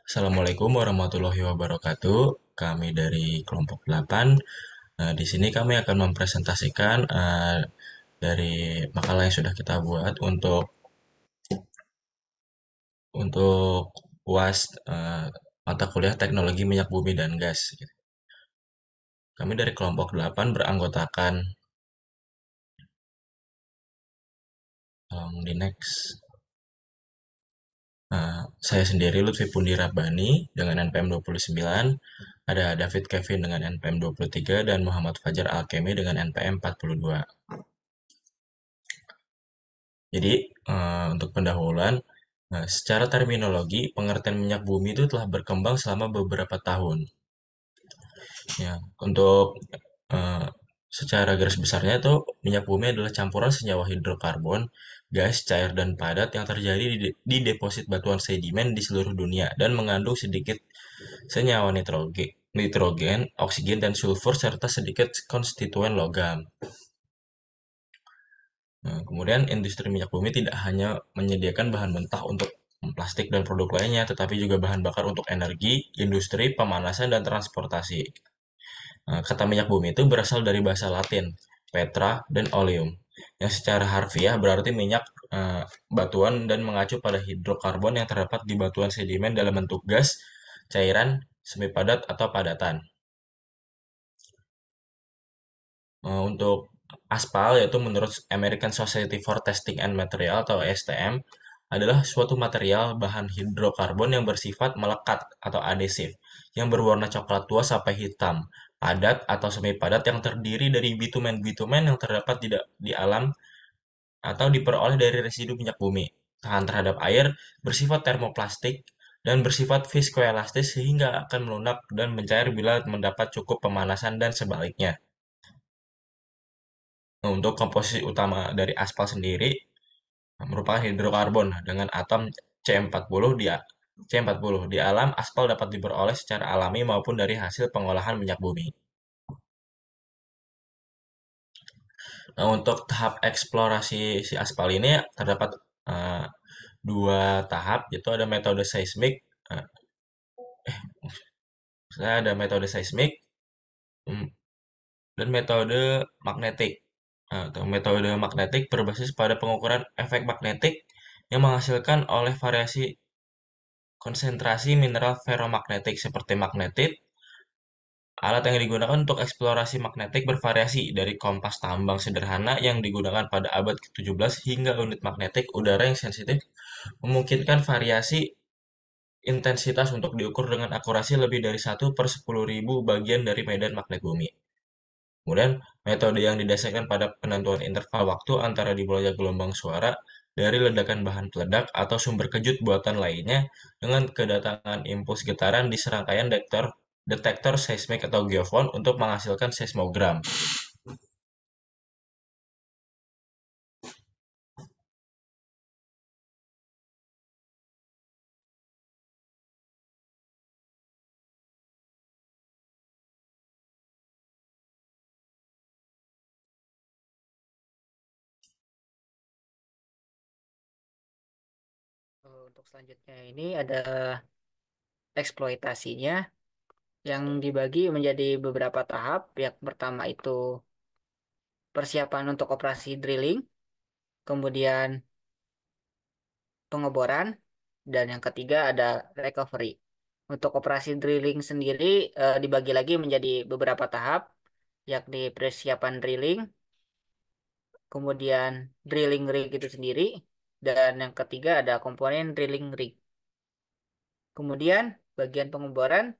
Assalamualaikum warahmatullahi wabarakatuh. Kami dari kelompok 8. Di sini kami akan mempresentasikan dari makalah yang sudah kita buat untuk UAS mata kuliah Teknologi Minyak Bumi dan Gas. Kami dari kelompok 8 beranggotakan di next. Saya sendiri Lutfi Pundi Rabbani dengan NPM 29, ada David Kevin dengan NPM 23, dan Muhammad Fajar Alkemi dengan NPM 42. Jadi, untuk pendahuluan, secara terminologi, pengertian minyak bumi itu telah berkembang selama beberapa tahun. Ya, untuk eh, secara garis besarnya itu minyak bumi adalah campuran senyawa hidrokarbon, gas, cair, dan padat yang terjadi di deposit batuan sedimen di seluruh dunia dan mengandung sedikit senyawa nitrogen, oksigen, dan sulfur serta sedikit konstituen logam. Nah, kemudian industri minyak bumi tidak hanya menyediakan bahan mentah untuk plastik dan produk lainnya, tetapi juga bahan bakar untuk energi, industri, pemanasan, dan transportasi. Kata minyak bumi itu berasal dari bahasa Latin, petra, dan oleum, yang secara harfiah berarti minyak batuan dan mengacu pada hidrokarbon yang terdapat di batuan sedimen dalam bentuk gas, cairan, semi padat, atau padatan. Untuk aspal, yaitu menurut American Society for Testing and Material atau ASTM, adalah suatu material bahan hidrokarbon yang bersifat melekat atau adesif, yang berwarna coklat tua sampai hitam, padat atau semi padat yang terdiri dari bitumen-bitumen yang terdapat di alam atau diperoleh dari residu minyak bumi, tahan terhadap air, bersifat termoplastik, dan bersifat viskoelastis sehingga akan melunak dan mencair bila mendapat cukup pemanasan dan sebaliknya. Nah, untuk komposisi utama dari aspal sendiri merupakan hidrokarbon dengan atom C40. Di alam, aspal dapat diperoleh secara alami maupun dari hasil pengolahan minyak bumi. Nah, untuk tahap eksplorasi si aspal ini terdapat eh, dua tahap, yaitu ada metode seismik, eh, saya ada metode seismik mm, dan metode magnetik. Atau metode magnetik berbasis pada pengukuran efek magnetik yang menghasilkan oleh variasi konsentrasi mineral ferromagnetik seperti magnetit. Alat yang digunakan untuk eksplorasi magnetik bervariasi dari kompas tambang sederhana yang digunakan pada abad ke-17 hingga unit magnetik udara yang sensitif memungkinkan variasi intensitas untuk diukur dengan akurasi lebih dari 1/10.000 bagian dari medan magnet bumi. Kemudian, metode yang didasarkan pada penentuan interval waktu antara dimulainya gelombang suara dari ledakan bahan peledak atau sumber kejut buatan lainnya dengan kedatangan impuls getaran di serangkaian detektor seismik atau geofon untuk menghasilkan seismogram. Untuk selanjutnya ini ada eksploitasinya yang dibagi menjadi beberapa tahap. Yang pertama itu persiapan untuk operasi drilling, kemudian pengeboran, dan yang ketiga ada recovery. Untuk operasi drilling sendiri dibagi lagi menjadi beberapa tahap, yakni persiapan drilling, kemudian drilling rig itu sendiri, dan yang ketiga ada komponen drilling rig. Kemudian bagian pengeboran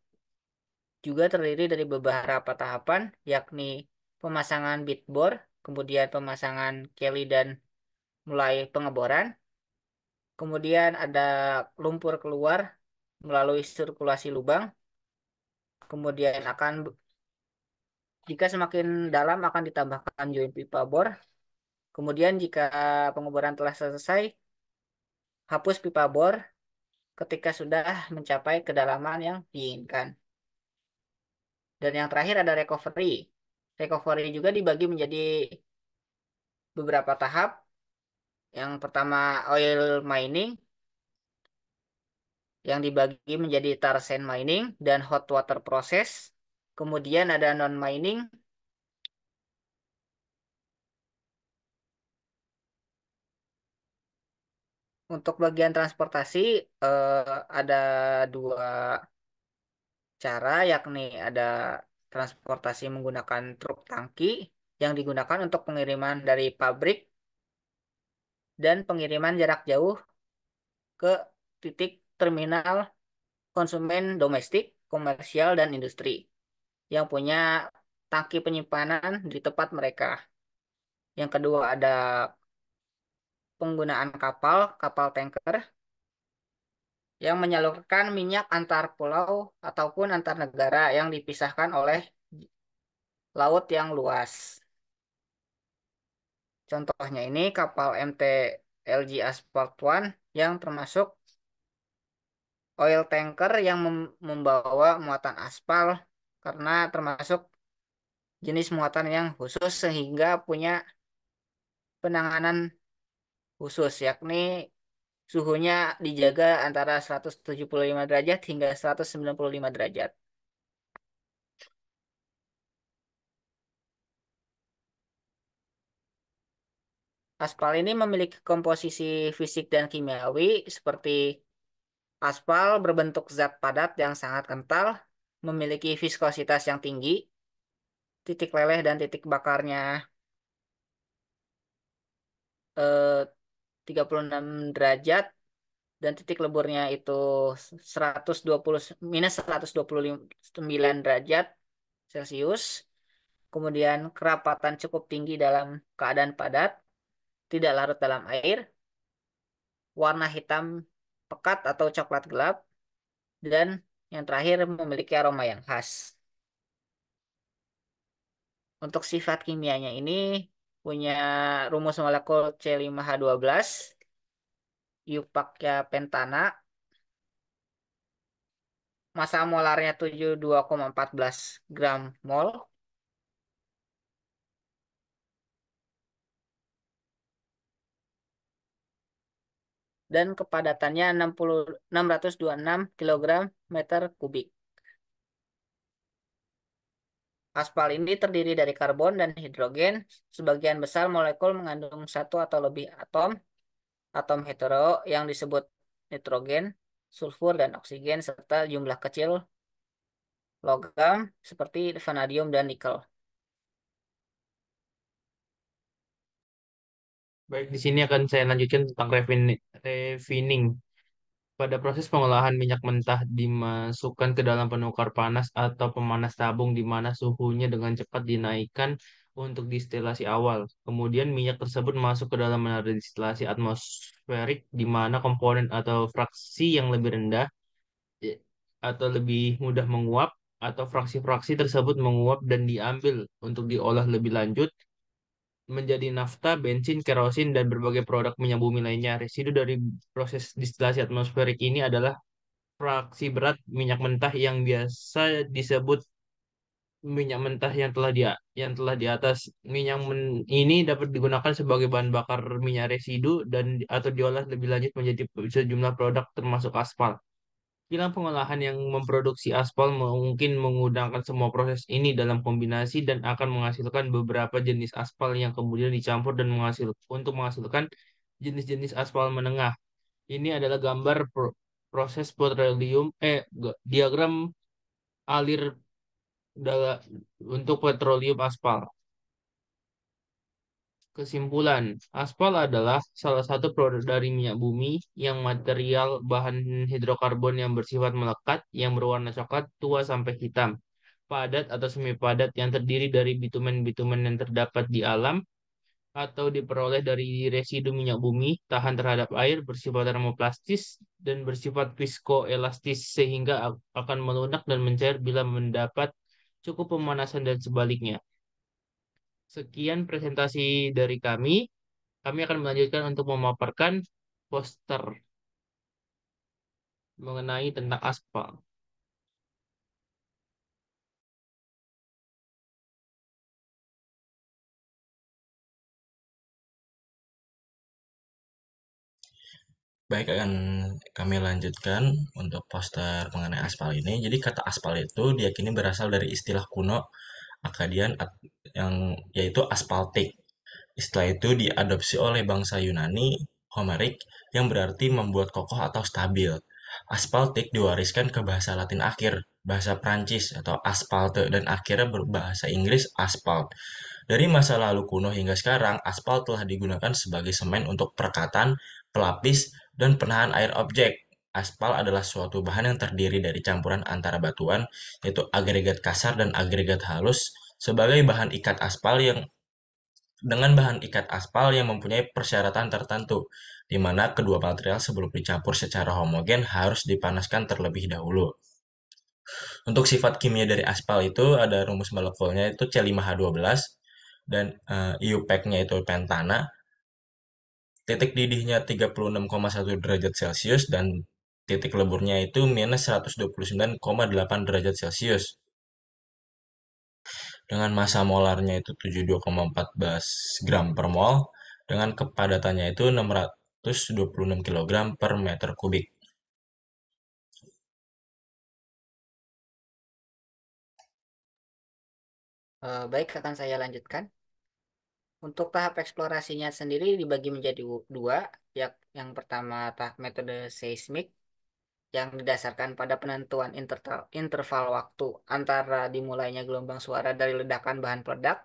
juga terdiri dari beberapa tahapan, yakni pemasangan bit bore, kemudian pemasangan keli dan mulai pengeboran, kemudian ada lumpur keluar melalui sirkulasi lubang, kemudian jika semakin dalam akan ditambahkan join pipa bor, kemudian jika pengeboran telah selesai, hapus pipa bor ketika sudah mencapai kedalaman yang diinginkan. Dan yang terakhir ada recovery. Recovery juga dibagi menjadi beberapa tahap. Yang pertama oil mining, yang dibagi menjadi tar sand mining dan hot water process. Kemudian ada non mining. Untuk bagian transportasi ada dua cara, yakni ada transportasi menggunakan truk tangki yang digunakan untuk pengiriman dari pabrik dan pengiriman jarak jauh ke titik terminal konsumen domestik, komersial, dan industri yang punya tangki penyimpanan di tempat mereka. Yang kedua ada penggunaan kapal, kapal tanker yang menyalurkan minyak antar pulau ataupun antar negara yang dipisahkan oleh laut yang luas. Contohnya ini kapal MT LG Asphalt One yang termasuk oil tanker yang membawa muatan aspal karena termasuk jenis muatan yang khusus sehingga punya penanganan khusus, yakni suhunya dijaga antara 175 derajat hingga 195 derajat. Aspal ini memiliki komposisi fisik dan kimiawi seperti aspal berbentuk zat padat yang sangat kental, memiliki viskositas yang tinggi, titik leleh dan titik bakarnya eh, 36 derajat dan titik leburnya itu 120 minus 129 derajat Celcius. Kemudian kerapatan cukup tinggi dalam keadaan padat, tidak larut dalam air, warna hitam pekat atau coklat gelap, dan yang terakhir memiliki aroma yang khas. Untuk sifat kimianya ini punya rumus molekul C5H12, Eupacya pentana, massa molarnya 72,14 gram mol, dan kepadatannya 626 kilogram meter kubik. Aspal ini terdiri dari karbon dan hidrogen. Sebagian besar molekul mengandung satu atau lebih atom, atom hetero yang disebut nitrogen, sulfur, dan oksigen, serta jumlah kecil logam seperti vanadium dan nikel. Baik, di sini akan saya lanjutkan tentang refining. Pada proses pengolahan minyak mentah dimasukkan ke dalam penukar panas atau pemanas tabung di mana suhunya dengan cepat dinaikkan untuk distilasi awal. Kemudian minyak tersebut masuk ke dalam menara distilasi atmosferik di mana komponen atau fraksi yang lebih rendah eh, atau lebih mudah menguap atau fraksi-fraksi tersebut menguap dan diambil untuk diolah lebih lanjut menjadi nafta, bensin, kerosin, dan berbagai produk minyak bumi lainnya. Residu dari proses distilasi atmosferik ini adalah fraksi berat minyak mentah yang biasa disebut minyak mentah yang telah di atas. Ini dapat digunakan sebagai bahan bakar minyak residu dan atau diolah lebih lanjut menjadi sejumlah produk termasuk aspal. Kilang pengolahan yang memproduksi aspal mungkin menggunakan semua proses ini dalam kombinasi dan akan menghasilkan beberapa jenis aspal yang kemudian dicampur dan untuk menghasilkan jenis-jenis aspal menengah. Ini adalah gambar proses diagram alir dala- untuk petroleum aspal. Kesimpulan, aspal adalah salah satu produk dari minyak bumi yang material bahan hidrokarbon yang bersifat melekat yang berwarna coklat tua sampai hitam, padat atau semi padat yang terdiri dari bitumen-bitumen yang terdapat di alam atau diperoleh dari residu minyak bumi, tahan terhadap air, bersifat termoplastis dan bersifat viskoelastis sehingga akan melunak dan mencair bila mendapat cukup pemanasan dan sebaliknya. Sekian presentasi dari kami. Kami akan melanjutkan untuk memaparkan poster mengenai tentang aspal. Baik, akan kami lanjutkan untuk poster mengenai aspal ini. Jadi kata aspal itu diyakini berasal dari istilah kuno Akkadian yang yaitu aspaltik. Istilah itu diadopsi oleh bangsa Yunani, Homeric, yang berarti membuat kokoh atau stabil. Aspaltik diwariskan ke bahasa Latin akhir, bahasa Prancis atau aspalte, dan akhirnya berbahasa Inggris asphalt. Dari masa lalu kuno hingga sekarang, aspal telah digunakan sebagai semen untuk perekatan, pelapis, dan penahan air objek. Aspal adalah suatu bahan yang terdiri dari campuran antara batuan, yaitu agregat kasar dan agregat halus, sebagai bahan ikat aspal yang dengan bahan ikat aspal yang mempunyai persyaratan tertentu, di mana kedua material sebelum dicampur secara homogen harus dipanaskan terlebih dahulu. Untuk sifat kimia dari aspal itu ada rumus molekulnya itu C5H12 dan IUPAC-nya itu pentana, titik didihnya 36,1 derajat Celcius dan titik leburnya itu minus 129,8 derajat Celcius. Dengan massa molarnya itu 72,14 gram per mol, dengan kepadatannya itu 626 kilogram per meter kubik. Baik, akan saya lanjutkan. Untuk tahap eksplorasinya sendiri dibagi menjadi dua. Yang pertama tahap metode seismik yang didasarkan pada penentuan interval waktu antara dimulainya gelombang suara dari ledakan bahan peledak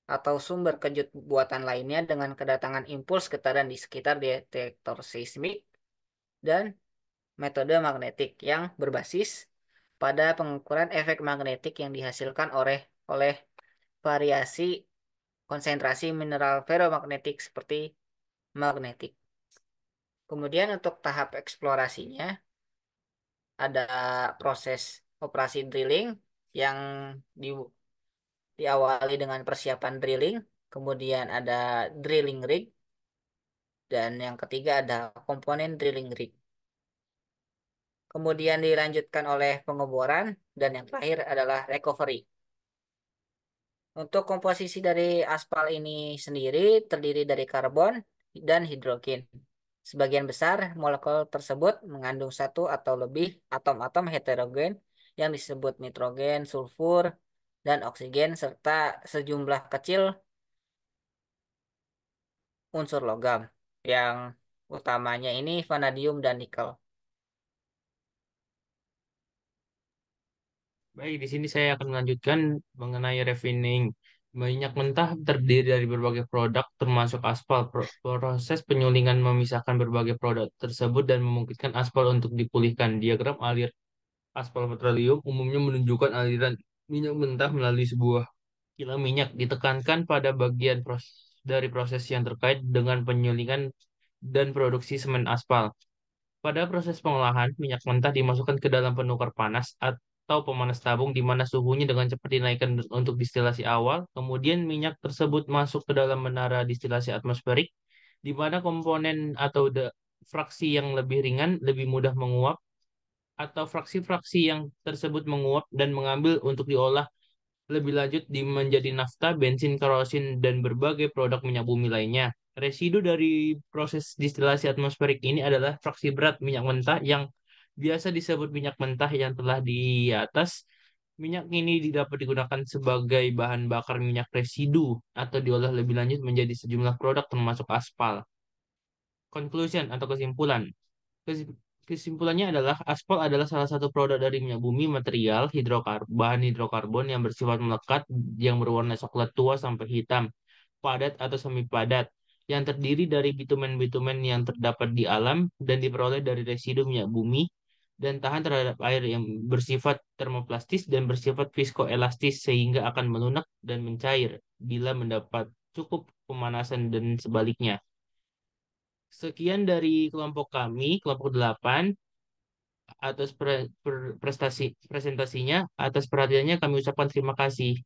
atau sumber kejut buatan lainnya dengan kedatangan impuls getaran di sekitar detektor seismik, dan metode magnetik yang berbasis pada pengukuran efek magnetik yang dihasilkan oleh variasi konsentrasi mineral ferromagnetik seperti magnetik. Kemudian untuk tahap eksplorasinya ada proses operasi drilling yang di- diawali dengan persiapan drilling, kemudian ada drilling rig, dan yang ketiga ada komponen drilling rig. Kemudian dilanjutkan oleh pengeboran, dan yang terakhir adalah recovery. Untuk komposisi dari aspal ini sendiri terdiri dari karbon dan hidrogen. Sebagian besar molekul tersebut mengandung satu atau lebih atom-atom heterogen yang disebut nitrogen, sulfur, dan oksigen, serta sejumlah kecil unsur logam, yang utamanya ini vanadium dan nikel. Baik, di sini saya akan melanjutkan mengenai refining. Minyak mentah terdiri dari berbagai produk, termasuk aspal. Proses penyulingan memisahkan berbagai produk tersebut dan memungkinkan aspal untuk dipulihkan. Diagram alir aspal petroleum umumnya menunjukkan aliran minyak mentah melalui sebuah kilang minyak. Ditekankan pada bagian dari proses yang terkait dengan penyulingan dan produksi semen aspal. Pada proses pengolahan, minyak mentah dimasukkan ke dalam penukar panas atau pemanas tabung di mana suhunya dengan cepat dinaikkan untuk distilasi awal. Kemudian minyak tersebut masuk ke dalam menara distilasi atmosferik di mana komponen atau fraksi yang lebih ringan lebih mudah menguap atau fraksi-fraksi yang tersebut menguap dan mengambil untuk diolah lebih lanjut menjadi nafta, bensin, kerosin, dan berbagai produk minyak bumi lainnya. Residu dari proses distilasi atmosferik ini adalah fraksi berat minyak mentah yang biasa disebut minyak mentah yang telah di atas. Minyak ini dapat digunakan sebagai bahan bakar minyak residu atau diolah lebih lanjut menjadi sejumlah produk termasuk aspal. Conclusion atau kesimpulan. Kesimpulannya adalah aspal adalah salah satu produk dari minyak bumi, material bahan hidrokarbon yang bersifat melekat yang berwarna coklat tua sampai hitam, padat atau semi padat, yang terdiri dari bitumen-bitumen yang terdapat di alam dan diperoleh dari residu minyak bumi dan tahan terhadap air, yang bersifat termoplastis dan bersifat viskoelastis sehingga akan melunak dan mencair bila mendapat cukup pemanasan dan sebaliknya. Sekian dari kelompok kami, kelompok 8, atas presentasinya, atas perhatiannya kami ucapkan terima kasih.